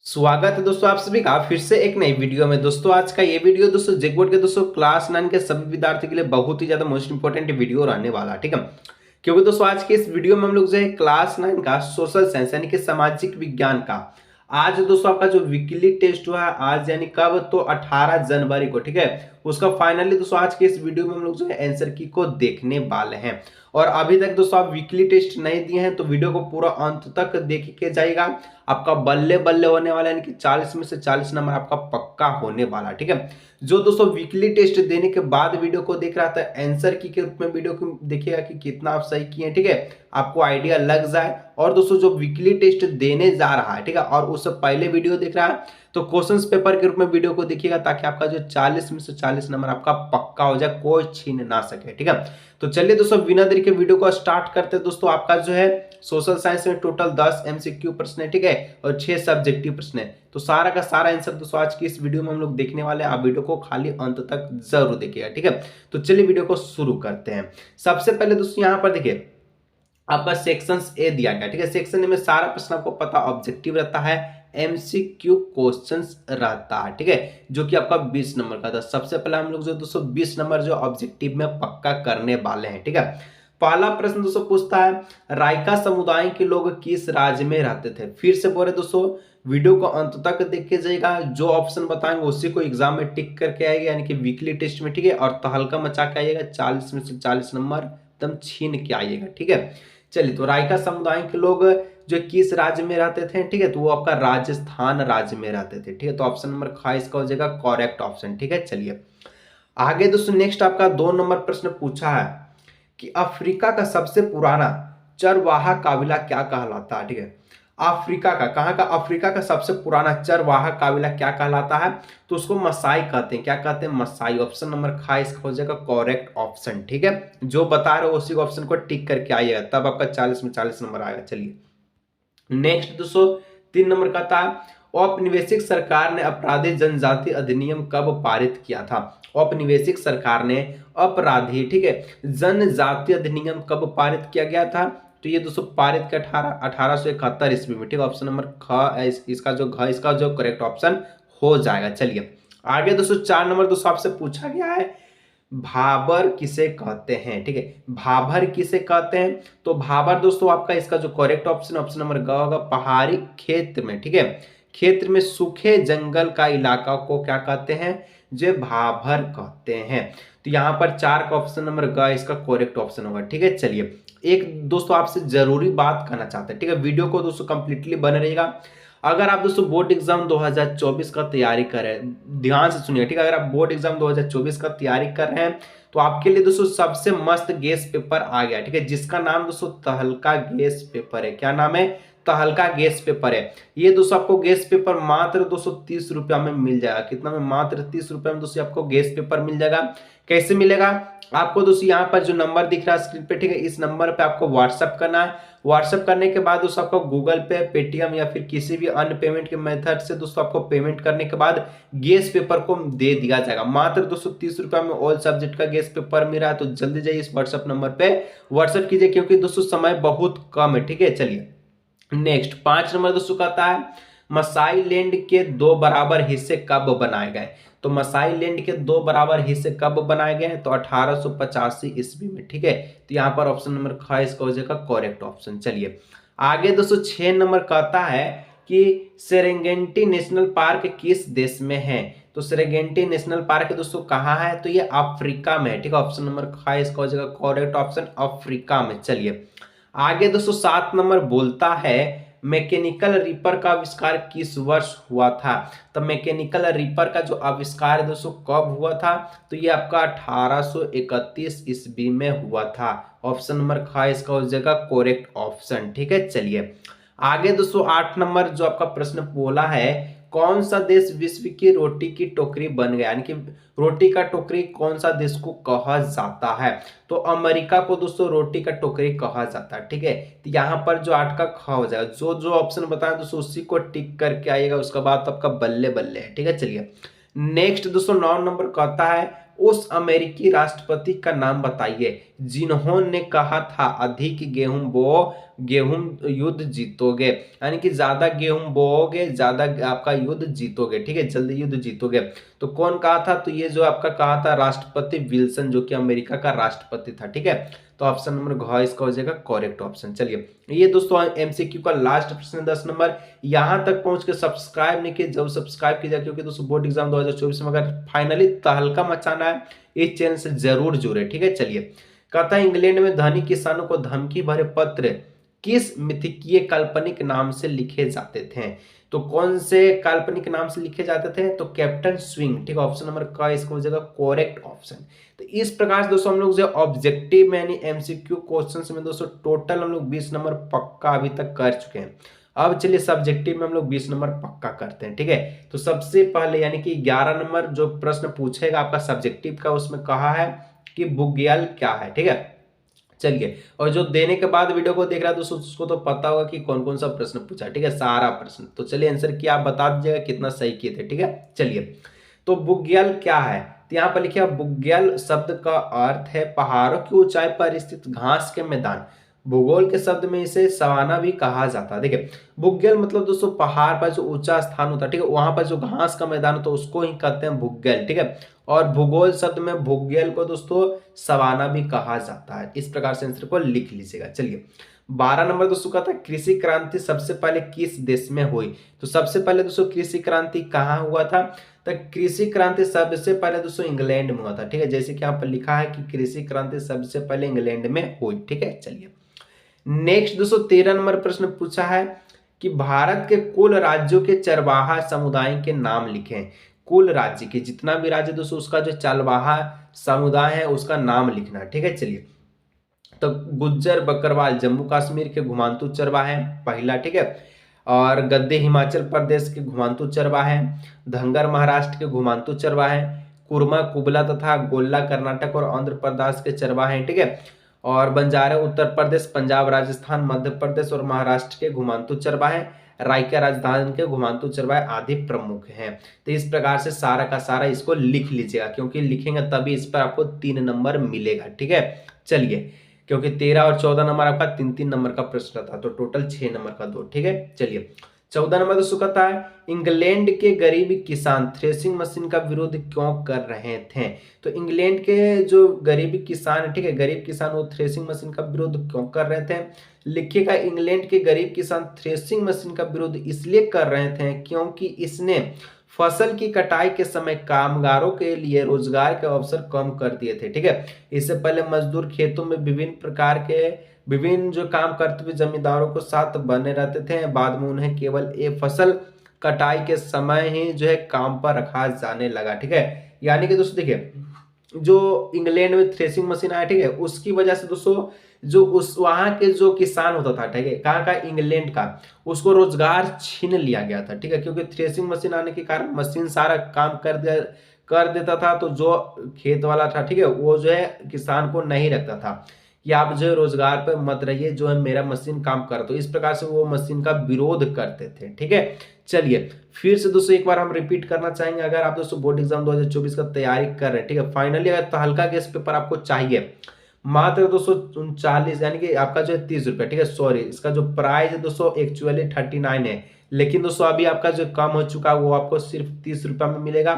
स्वागत है दोस्तों आप सभी का फिर से एक नई वीडियो में। दोस्तों आज का ये वीडियो दोस्तों जेकबोर्ड के दोस्तों क्लास 9 के सभी विद्यार्थियों के लिए बहुत ही ज्यादा मोस्ट इंपोर्टेंट वीडियो रहने वाला है, ठीक है। क्योंकि दोस्तों आज के इस वीडियो में हम लोग जो है क्लास 9 का सोशल साइंस यानी कि सामाजिक विज्ञान का आज दोस्तों आपका जो वीकली टेस्ट हुआ है आज यानी कब, तो 18 जनवरी को, ठीक है। उसका फाइनली दोस्तों आज के इस वीडियो में हम लोग जो है आंसर की को देखने वाले हैं। और अभी तक दोस्तों आप वीकली टेस्ट नहीं दिए हैं तो वीडियो को पूरा अंत तक देख के जाइएगा। आपका बल्ले बल्ले होने वाला है, यानी कि 40 में से 40 नंबर आपका पक्का होने वाला, ठीक है। जो दोस्तों वीकली टेस्ट देने के बाद वीडियो को देख रहा था आंसर की के रूप में वीडियो को देखिएगा कि कितना आप सही किए, ठीक है। आपको आइडिया लग जाए। और दोस्तों जो वीकली टेस्ट देने जा रहा है, ठीक है, और उससे पहले वीडियो देख रहा है तो क्वेश्चंस पेपर के रूप में वीडियो को देखिएगा ताकि आपका जो 40 में से 40 नंबर आपका पक्का हो जाए, कोई छीन ना सके, ठीक है। तो चलिए दोस्तों बिना देरी के वीडियो को स्टार्ट करते हैं। दोस्तों आपका जो है सोशल साइंस में टोटल 10 एमसीक्यू प्रश्न है, ठीक है, और 6 सब्जेक्टिव प्रश्न है। तो सारा का सारा आंसर दोस्तों आज की इस वीडियो में हम लोग देखने वाले हैं। आप वीडियो को खाली अंत तक जरूर देखिएगा, ठीक है। तो चलिए वीडियो को शुरू करते हैं। सबसे पहले दोस्तों यहाँ पर देखिए आपका सेक्शन ए दिया गया, ठीक है। सेक्शन ए में सारा प्रश्न आपको पता ऑब्जेक्टिव रहता है, एमसीक्यू क्वेश्चंस रहता है, ठीक है, जो कि आपका 20 नंबर का था। सबसे पहले हम लोग जो दोस्तों 20 नंबर जो ऑब्जेक्टिव में पक्का करने वाले हैं, ठीक है। पहला प्रश्न दोस्तों पूछता है रायका समुदाय के लोग किस राज्य में रहते थे। फिर से बोले दोस्तों वीडियो को अंत तक देख के जाइएगा, जो ऑप्शन बताएंगे उसी को एग्जाम में टिक करके आएगा, यानी कि वीकली टेस्ट में, ठीक है। और तहलका मचा के आइएगा, 40 में से 40 नंबर एकदम छीन के आइएगा, ठीक है। चलिए तो रायका समुदाय के लोग जो किस राज्य में रहते थे, ठीक है, तो वो आपका राजस्थान राज्य में रहते थे, ठीक है। तो ऑप्शन नंबर ख इसका हो जाएगा करेक्ट ऑप्शन, ठीक है। चलिए आगे दोस्तों नेक्स्ट आपका 2 नंबर प्रश्न पूछा है कि अफ्रीका का सबसे पुराना चरवाहा काबिला क्या कहलाता है, ठीक है। अफ्रीका का कहाँ का, अफ्रीका का सबसे पुराना चरवाहा काबिला क्या कहलाता है, तो उसको मसाई कहते हैं। क्या कहते हैं, मसाई। ऑप्शन नंबर ख इसका हो जाएगा करेक्ट ऑप्शन, ठीक है। जो बता रहे हो उसी ऑप्शन को टिक करके आइएगा, तब आपका 40 में 40 नंबर आएगा। चलिए नेक्स्ट दोस्तों 3 नंबर का था औपनिवेशिक सरकार ने अपराधी जनजाति अधिनियम कब पारित किया था। औपनिवेशिक सरकार ने अपराधी, ठीक है, जनजाति अधिनियम कब पारित किया गया था, तो ये दोस्तों पारित के 1871 ईस्वी में, ठीक है। ऑप्शन नंबर ख इसका जो घ इसका जो करेक्ट ऑप्शन हो जाएगा। चलिए आगे दोस्तों 4 नंबर दोस्तों आपसे पूछा गया है भाबर किसे कहते हैं, ठीक है। भाबर किसे कहते हैं, तो भाबर दोस्तों आपका इसका जो करेक्ट ऑप्शन ऑप्शन नंबर ग होगा, पहाड़ी क्षेत्र में, ठीक है, क्षेत्र में सूखे जंगल का इलाका को क्या कहते हैं, जो भाबर कहते हैं। तो यहाँ पर 4 का ऑप्शन नंबर ग इसका करेक्ट ऑप्शन होगा, ठीक है। चलिए एक दोस्तों आपसे जरूरी बात कहना चाहते हैं, ठीक है, वीडियो को दोस्तों कंप्लीटली बने रहेगा। अगर आप दोस्तों बोर्ड एग्जाम 2024 का तैयारी कर रहे हैं, ध्यान से सुनिए, ठीक है। अगर आप बोर्ड एग्जाम 2024 का तैयारी कर रहे हैं तो आपके लिए दोस्तों सबसे मस्त गेस पेपर आ गया, ठीक है, जिसका नाम दोस्तों तहलका गेस पेपर है। क्या नाम है, तहलका गेस पेपर है। ये दोस्तों आपको गेस पेपर मात्र 230 रुपया में मिल जाएगा। कितना में, मात्र 30 रुपया में दोस्तों आपको गेस पेपर मिल जाएगा। कैसे मिलेगा आपको दोस्तों, यहाँ पर जो नंबर दिख रहा है स्क्रीन पे, ठीक है, इस नंबर पे आपको व्हाट्सअप करना है। व्हाट्सअप करने के बाद दोस्तों आपको गूगल पे, पेटीएम या फिर किसी भी अन्य पेमेंट के मेथड से दोस्तों आपको पेमेंट करने के बाद गेस पेपर को दे दिया जाएगा। मात्र 230 रुपया में ऑल सब्जेक्ट का गेस पेपर मिल रहा है। तो जल्दी जाइए इस व्हाट्सअप नंबर पे व्हाट्सअप कीजिए, क्योंकि दोस्तों समय बहुत कम है, ठीक है। चलिए नेक्स्ट 5 नंबर दोस्तों कहता है मसाई लैंड के 2 बराबर हिस्से कब बनाए गए। तो मसाई लैंड के 2 बराबर हिस्से कब बनाए गए हैं, तो 1885 ईस्वी में, ठीक है। तो यहाँ पर ऑप्शन नंबर ख इसका हो जाएगा करेक्ट ऑप्शन। चलिए आगे दोस्तों 6 नंबर कहता है कि सेरेंगेटी नेशनल पार्क किस देश में है। तो सेरेंगेटी नेशनल पार्क दोस्तों कहाँ है, तो ये अफ्रीका में है, ठीक है। ऑप्शन नंबर ख इसका हो जाएगा करेक्ट ऑप्शन, अफ्रीका में। चलिए आगे दोस्तों 7 नंबर बोलता है मैकेनिकल रीपर का आविष्कार किस वर्ष हुआ था। तो मैकेनिकल रीपर का जो आविष्कार है दोस्तों कब हुआ था, तो ये आपका 1831 ईस्वी में हुआ था। ऑप्शन नंबर ख इसका हो जाएगा करेक्ट ऑप्शन, ठीक है। चलिए आगे दोस्तों 8 नंबर जो आपका प्रश्न बोला है कौन सा देश विश्व की रोटी की टोकरी बन गया, यानी कि रोटी का टोकरी कौन सा देश को कहा जाता है। तो अमेरिका को दोस्तों रोटी का टोकरी कहा जाता है, ठीक है। तो यहाँ पर जो 8 का ख हो जाएगा, जो जो ऑप्शन बताया दोस्तों उसी को टिक करके आइएगा, उसके बाद तो आपका बल्ले बल्ले है, ठीक है। चलिए नेक्स्ट दोस्तों 9 नंबर कहता है उस अमेरिकी राष्ट्रपति का नाम बताइए जिन्होंने कहा था अधिक गेहूं बो गेहूं युद्ध जीतोगे, यानी कि ज्यादा गेहूं बोओगे ज्यादा आपका युद्ध जीतोगे, ठीक है, जल्दी युद्ध जीतोगे। तो कौन कहा था? तो ये जो आपका कहा था राष्ट्रपति विल्सन, जो कि अमेरिका का राष्ट्रपति था, ठीक है। तो ऑप्शन नंबर घ इसका हो जाएगा करेक्ट ऑप्शन। चलिए, ये दोस्तों एमसीक्यू का लास्ट प्रश्न 10 नंबर। यहां तक पहुंच के सब्सक्राइब नहीं किए, जब सब्सक्राइब कीजिए, क्योंकि दोस्तों बोर्ड एग्जाम 2024 में अगर फाइनली तहलका मचाना है इस चैनल से जरूर जुड़े, ठीक है। चलिए, कहता है इंग्लैंड में धनी किसानों को धमकी भरे पत्र किस मिथकीय काल्पनिक नाम से लिखे जाते थे? तो कौन से काल्पनिक नाम से लिखे जाते थे? तो कैप्टन स्विंग, ठीक है, ऑप्शन नंबर का इसको हो जाएगा करेक्ट ऑप्शन। तो इस प्रकार से दोस्तों हम लोग जो ऑब्जेक्टिव में यानी एमसीक्यू क्वेश्चंस में दोस्तों टोटल हम लोग 20 नंबर पक्का अभी तक कर चुके हैं। अब चलिए सब्जेक्टिव में हम लोग 20 नंबर पक्का करते हैं, ठीक है। तो सबसे पहले यानी कि 11 नंबर जो प्रश्न पूछेगा आपका सब्जेक्टिव का, उसमें कहा है कि बुग्याल क्या है, ठीक है। चलिए, और जो देने के बाद वीडियो को देख रहा है दोस्तों उसको तो पता होगा कि कौन कौन सा प्रश्न पूछा, ठीक है, सारा प्रश्न। तो चलिए आंसर किया आप बता दीजिएगा कितना सही किए थे, ठीक है। चलिए, तो बुग्याल क्या है? तो यहाँ पर लिखा बुग्याल शब्द का अर्थ है पहाड़ों की ऊंचाई पर स्थित घास के मैदान। भूगोल के शब्द में इसे सवाना भी कहा जाता है। देखिए, बुग्याल मतलब दोस्तों पहाड़ पर जो ऊंचा स्थान होता है, ठीक है, वहां पर जो घास का मैदान होता है उसको ही कहते हैं बुग्याल, ठीक है। और भूगोल शब्द में बुग्याल को दोस्तों सवाना भी कहा जाता है। इस प्रकार से आंसर को लिख लीजिएगा। चलिए, 12 नंबर दोस्तों कहता है कृषि क्रांति सबसे पहले किस देश में हुई? तो सबसे पहले दोस्तों कृषि क्रांति कहाँ हुआ था? तो कृषि क्रांति सबसे पहले दोस्तों इंग्लैंड में हुआ था, ठीक है, जैसे कि यहाँ पर लिखा है कि कृषि क्रांति सबसे पहले इंग्लैंड में हुई, ठीक है। चलिए, नेक्स्ट दोस्तों 13 नंबर प्रश्न पूछा है कि भारत के कुल राज्यों के चरवाहा समुदाय के नाम लिखें। कुल राज्य के जितना भी राज्य दोस्तों उसका जो चरवाहा समुदाय है उसका नाम लिखना, ठीक है। चलिए, तो गुज्जर बकरवाल जम्मू कश्मीर के घुमांतु चरवाहे पहला, ठीक है। और गद्दे हिमाचल प्रदेश के घुमांतु चरवाहे, धंगर महाराष्ट्र के घुमांतु चरवाहे, कुरमा कुबला तथा गोल्ला कर्नाटक और आंध्र प्रदेश के चरवाहे, ठीक है। और बंजारा उत्तर प्रदेश, पंजाब, राजस्थान, मध्य प्रदेश और महाराष्ट्र के घुमांतु चरवाहे, रायका राजस्थान के घुमांतु चरवाहे आदि प्रमुख हैं। तो इस प्रकार से सारा का सारा इसको लिख लीजिएगा, क्योंकि लिखेंगे तभी इस पर आपको 3 नंबर मिलेगा, ठीक है। चलिए, क्योंकि 13 और 14 नंबर आपका 3-3 नंबर का प्रश्न था, तो टोटल 6 नंबर का 2, ठीक है। चलिए, 14 नंबर दोस्तों कहता है इंग्लैंड के गरीब किसान थ्रेसिंग मशीन का विरोध क्यों कर रहे थे? तो इंग्लैंड के जो गरीब किसान है, ठीक है, गरीब किसान वो थ्रेसिंग मशीन का विरोध क्यों कर रहे थे? लिखिएगा, इंग्लैंड के गरीब किसान थ्रेसिंग मशीन का विरोध इसलिए कर रहे थे क्योंकि इसने फसल की कटाई के समय कामगारों के लिए रोजगार के अवसर कम कर दिए थे, ठीक है। इससे पहले मजदूर खेतों में विभिन्न प्रकार के विभिन्न जो काम करते हुए जमींदारों को साथ बने रहते थे। बाद में उन्हें केवल एक फसल कटाई के समय ही जो है काम पर रखा जाने लगा, ठीक है। यानी कि दोस्तों देखिए, जो इंग्लैंड में थ्रेसिंग मशीन आया, ठीक है, उसकी वजह से दोस्तों जो उस वहां के जो किसान होता था, ठीक है, कहाँ का? इंग्लैंड का, उसको रोजगार छीन लिया गया था, ठीक है, क्योंकि थ्रेसिंग मशीन आने के कारण मशीन सारा काम कर देता था। तो जो खेत वाला था, ठीक है, वो जो है किसान को नहीं रखता था कि आप जो है रोजगार पे मत रहिए, जो है मेरा मशीन काम कर। तो इस प्रकार से वो मशीन का विरोध करते थे, ठीक है। चलिए, फिर से दोस्तों एक बार हम रिपीट करना चाहेंगे, अगर आप दोस्तों बोर्ड एग्जाम 2024 का तैयारी कर रहे हैं, ठीक है, फाइनली अगर तहलका गैस पेपर आपको चाहिए मात्र 239 यानी कि आपका जो है 30 रुपये, ठीक है, सॉरी इसका जो प्राइस है दोस्तों एक्चुअली 39 है, लेकिन दोस्तों अभी आपका जो कम हो चुका है वो आपको सिर्फ 30 रुपये में मिलेगा।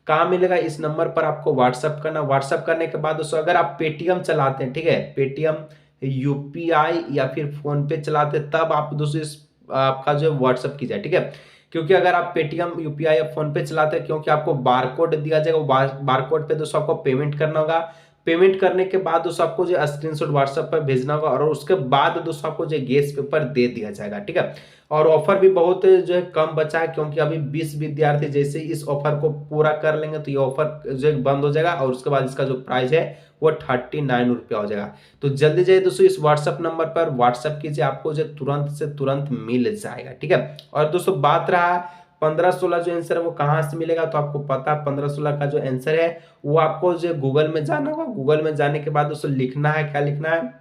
कहाँ मिलेगा? इस नंबर पर आपको व्हाट्सअप करना। व्हाट्सअप करने के बाद दोस्तों अगर आप पेटीएम चलाते हैं, ठीक है, पेटीएम, यूपीआई या फिर फोन पे चलाते हैं, तब आप दोस्तों इस आपका जो है व्हाट्सअप कीजिए, ठीक है। क्योंकि अगर आप पेटीएम, यूपीआई या फोन पे चलाते हैं, क्योंकि आपको बारकोड दिया जाएगा, बारकोड पे दोस्तों आपको पेमेंट करना होगा। पेमेंट करने के बाद दोस्तों आपको जो स्क्रीनशॉट व्हाट्सएप पर भेजना होगा और उसके बाद दोस्तों आपको जो गैस पेपर दे दिया जाएगा, ठीक है। और ऑफर भी बहुत जो है कम बचा है, क्योंकि अभी 20 विद्यार्थी जैसे ही इस ऑफर को पूरा कर लेंगे तो ये ऑफर जो है बंद हो जाएगा और उसके बाद इसका जो प्राइस है वो 39 रुपया हो जाएगा। तो जल्दी जाइए दोस्तों इस व्हाट्सएप नंबर पर व्हाट्सएप कीजिए, आपको जो तुरंत से तुरंत मिल जाएगा, ठीक है। और दोस्तों बात रहा 15-16 जो आंसर है वो कहाँ से मिलेगा, तो आपको पता है 15-16 का जो आंसर है वो आपको जो गूगल में जाना होगा। गूगल में जाने के बाद दोस्तों लिखना है, क्या लिखना है?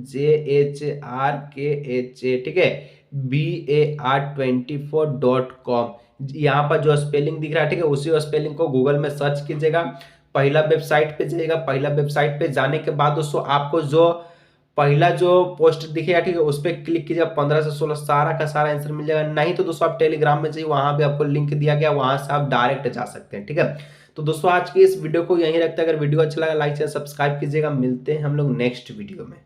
JHRKHA, ठीक है, BAR24.com। यहाँ पर जो स्पेलिंग दिख रहा है, ठीक है, उसी स्पेलिंग को गूगल में सर्च कीजिएगा। पहला वेबसाइट पे जाइएगा। पहला वेबसाइट पे जाने के बाद दोस्तों आपको जो पहला जो पोस्ट दिखेगा, ठीक है, उस पर क्लिक कीजिएगा, 15 से 16 सारा का सारा आंसर मिल जाएगा। नहीं तो दोस्तों आप टेलीग्राम में चाहिए, वहां पे आपको लिंक दिया गया, वहां से आप डायरेक्ट जा सकते हैं, ठीक है। तो दोस्तों आज की इस वीडियो को यहीं रखते हैं। अगर वीडियो अच्छा लगा लाइक शेयर सब्सक्राइब कीजिएगा। मिलते हैं हम लोग नेक्स्ट वीडियो में।